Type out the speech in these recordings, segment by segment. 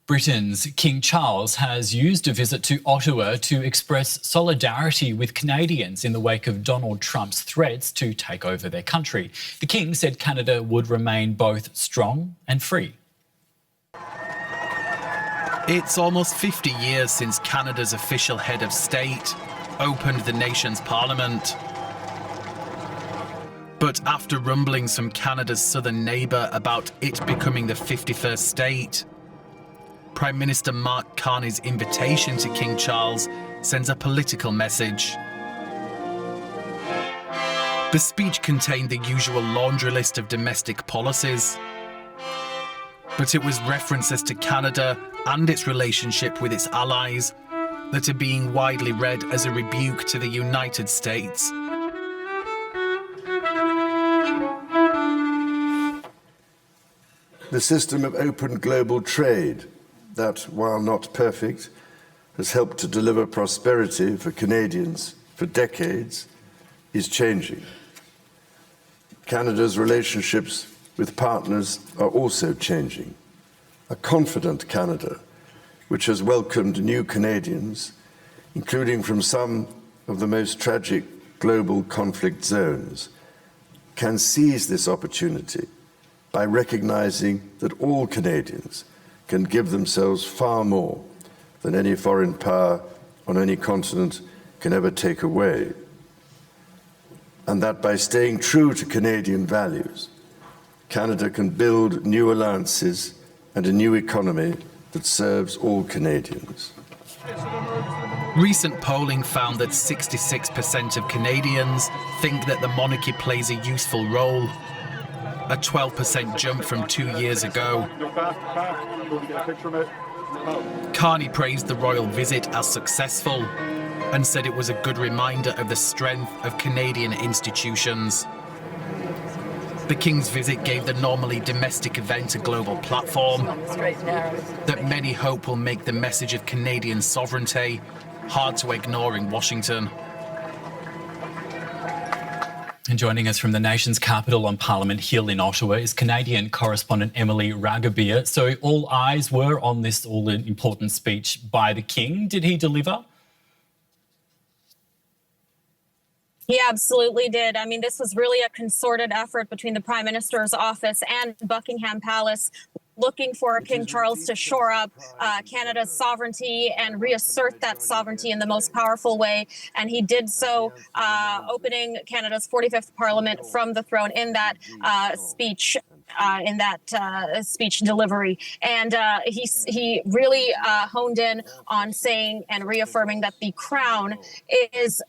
Britain's King Charles has used a visit to Ottawa to express solidarity with Canadians in the wake of Donald Trump's threats to take over their country. The King said Canada would remain both strong and free. It's almost 50 years since Canada's official head of state opened the nation's parliament. But after rumblings from Canada's southern neighbour about it becoming the 51st state, Prime Minister Mark Carney's invitation to King Charles sends a political message. The speech contained the usual laundry list of domestic policies, but it was references to Canada and its relationship with its allies that are being widely read as a rebuke to the United States. The system of open global trade that, while not perfect, has helped to deliver prosperity for Canadians for decades, is changing. Canada's relationships with partners are also changing. A confident Canada, which has welcomed new Canadians, including from some of the most tragic global conflict zones, can seize this opportunity by recognizing that all Canadians can give themselves far more than any foreign power on any continent can ever take away. And that by staying true to Canadian values, Canada can build new alliances and a new economy that serves all Canadians. Recent polling found that 66% of Canadians think that the monarchy plays a useful role, a 12% jump from 2 years ago. Carney praised the royal visit as successful and said it was a good reminder of the strength of Canadian institutions. The King's visit gave the normally domestic event a global platform that many hope will make the message of Canadian sovereignty hard to ignore in Washington. And joining us from the nation's capital on Parliament Hill in Ottawa is Canadian correspondent Emily Ragobeer. So all eyes were on this all-important speech by the King. Did he deliver? He absolutely did. I mean, this was really a concerted effort between the Prime Minister's office and Buckingham Palace, looking for King Charles to shore up Canada's sovereignty and reassert that sovereignty in the most powerful way. And he did so, opening Canada's 45th Parliament from the throne in that speech. Speech delivery. And he really honed in on saying and reaffirming that the Crown is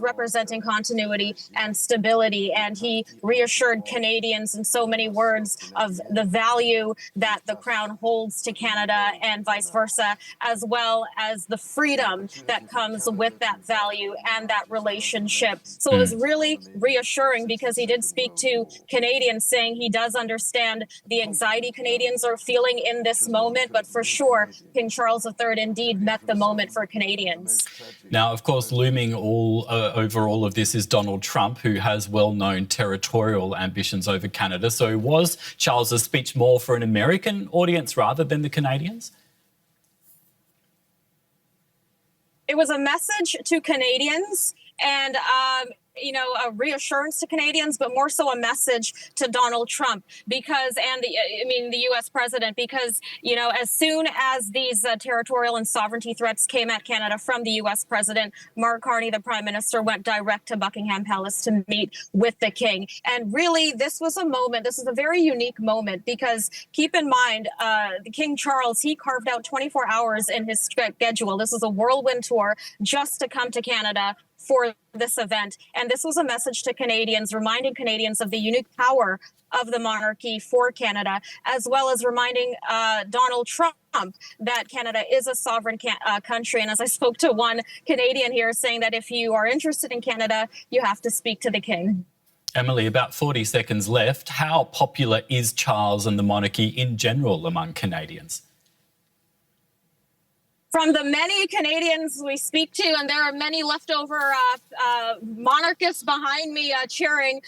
representing continuity and stability. And he reassured Canadians in so many words of the value that the Crown holds to Canada and vice versa, as well as the freedom that comes with that value and that relationship. So it was really reassuring because he did speak to Canadians, saying he does understand the anxiety Canadians are feeling in this moment, but for sure, King Charles III indeed met the moment for Canadians. Now, of course, looming over all of this is Donald Trump, who has well-known territorial ambitions over Canada. So was Charles's speech more for an American audience rather than the Canadians? It was a message to Canadians and a reassurance to Canadians, but more so a message to Donald Trump the U.S. president, because, as soon as these territorial and sovereignty threats came at Canada from the U.S. president, Mark Carney, the Prime Minister, went direct to Buckingham Palace to meet with the King. And really, this was a very unique moment, because keep in mind, the King Charles, he carved out 24 hours in his schedule. This was a whirlwind tour just to come to Canada for this event. And this was a message to Canadians, reminding Canadians of the unique power of the monarchy for Canada, as well as reminding Donald Trump that Canada is a sovereign country. And as I spoke to one Canadian here, saying that if you are interested in Canada, you have to speak to the King. Emily, about 40 seconds left. How popular is Charles and the monarchy in general among Canadians? From the many Canadians we speak to, and there are many leftover monarchists behind me cheering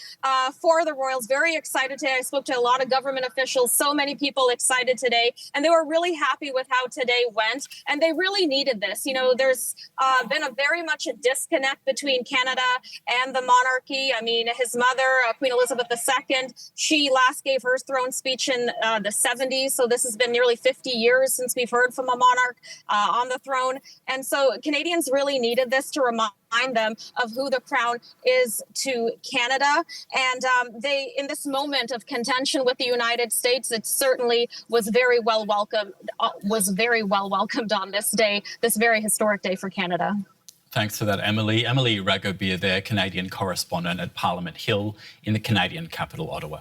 for the Royals. Very excited today. I spoke to a lot of government officials, so many people excited today, and they were really happy with how today went, and they really needed this. You know, there's been very much a disconnect between Canada and the monarchy. I mean, his mother, Queen Elizabeth II, she last gave her throne speech in the 70s, so this has been nearly 50 years since we've heard from a monarch on the throne. And so Canadians really needed this to remind them of who the crown is to Canada. And they, in this moment of contention with the United States, it certainly was very well welcomed on this day, this very historic day for Canada. Thanks for that, Emily. Emily Ragobeer there, Canadian correspondent at Parliament Hill in the Canadian capital, Ottawa.